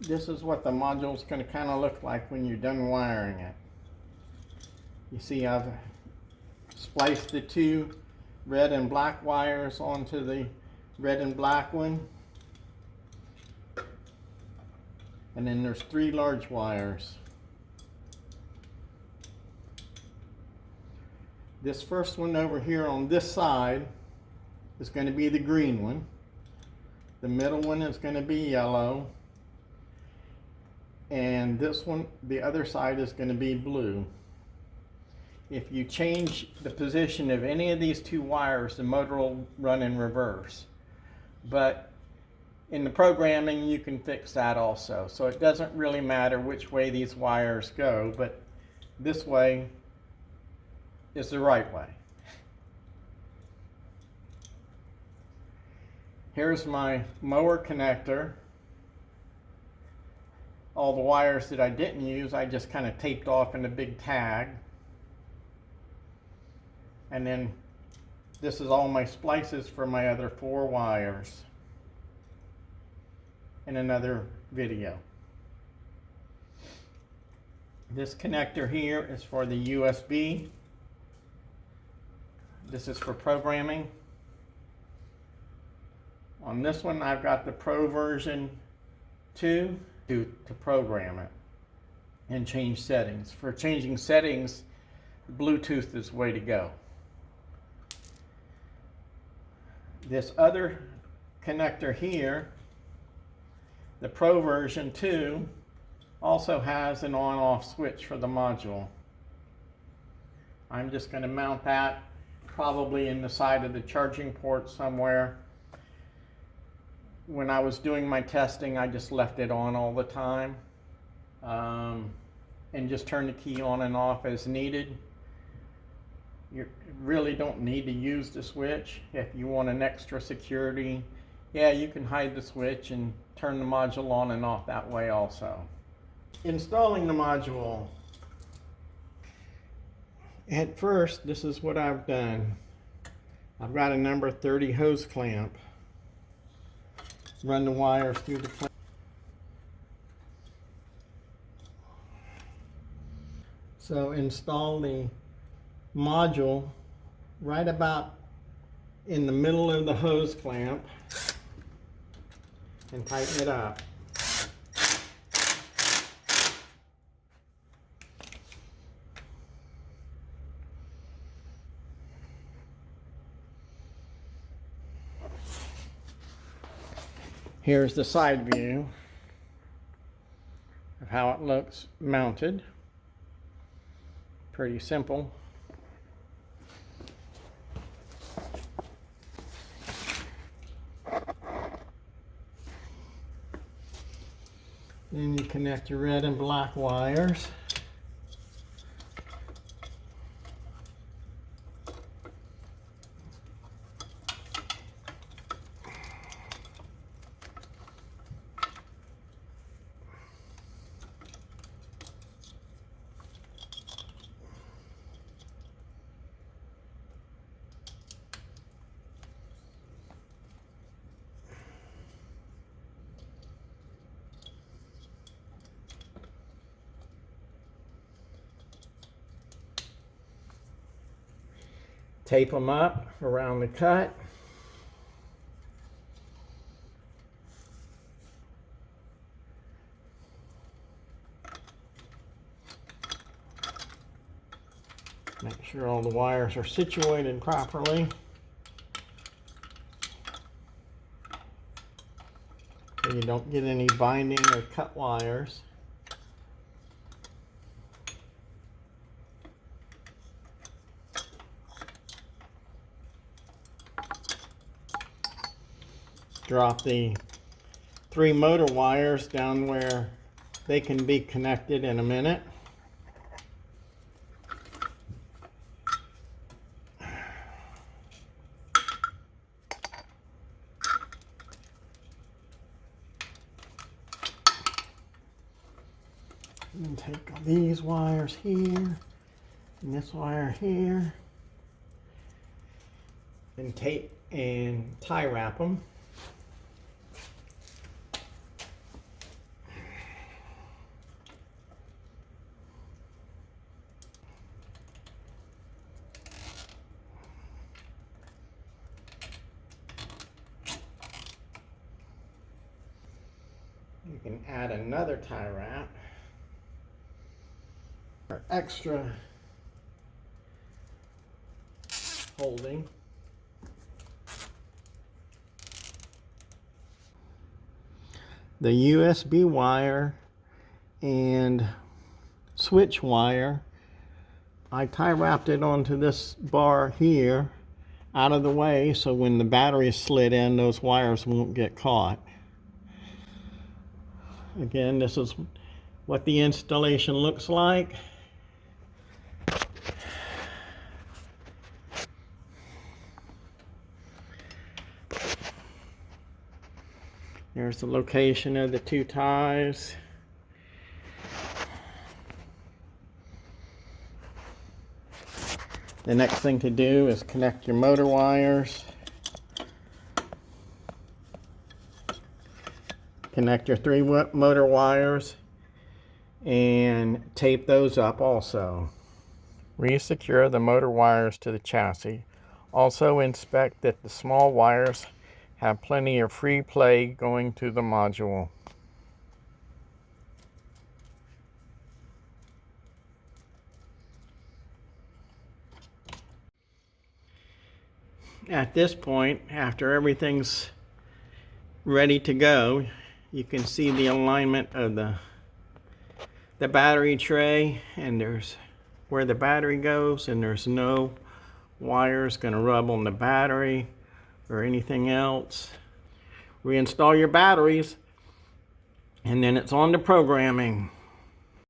this is what the module is going to kind of look like when you're done wiring it. You see I've spliced the two red and black wires onto the red and black one. And then there's 3 large wires. This first one over here on this side is going to be the green one. The middle one is going to be yellow. And this one, the other side, is going to be blue. If you change the position of any of these 2 wires, the motor will run in reverse. But in the programming, you can fix that also. So it doesn't really matter which way these wires go, but this way is the right way. Here's my mower connector. All the wires that I didn't use, I just kind of taped off in a big tag. And then this is all my splices for my other 4 wires in another video. This connector here is for the USB. This is for programming. On this one, I've got the Pro version 2 to program it and change settings. For changing settings, Bluetooth is the way to go. This other connector here, the Pro version 2, also has an on-off switch for the module. I'm just going to mount that probably in the side of the charging port somewhere. When I was doing my testing, I just left it on all the time and just turned the key on and off as needed. You really don't need to use the switch. If you want an extra security, yeah, you can hide the switch and turn the module on and off that way also. Installing the module. At first, this is what I've done. I've got a number 30 hose clamp. Run the wires through the clamp. So install the module right about in the middle of the hose clamp and tighten it up. Here's the side view of how it looks mounted. Pretty simple. Then you connect your red and black wires. Tape them up around the cut. Make sure all the wires are situated properly. So you don't get any binding or cut wires. Drop the 3 motor wires down where they can be connected in a minute. And take these wires here and this wire here and tape and tie wrap them. You can add another tie wrap for extra holding. The USB wire and switch wire, I tie wrapped it onto this bar here out of the way, so when the battery is slid in, those wires won't get caught. Again, this is what the installation looks like. There's the location of the two ties. The next thing to do is connect your motor wires. Connect your 3 motor wires and tape those up also. Resecure the motor wires to the chassis. Also inspect that the small wires have plenty of free play going to the module. At this point, after everything's ready to go, you can see the alignment of the battery tray, and there's where the battery goes, and there's no wires going to rub on the battery or anything else. Reinstall your batteries, and then it's on to programming.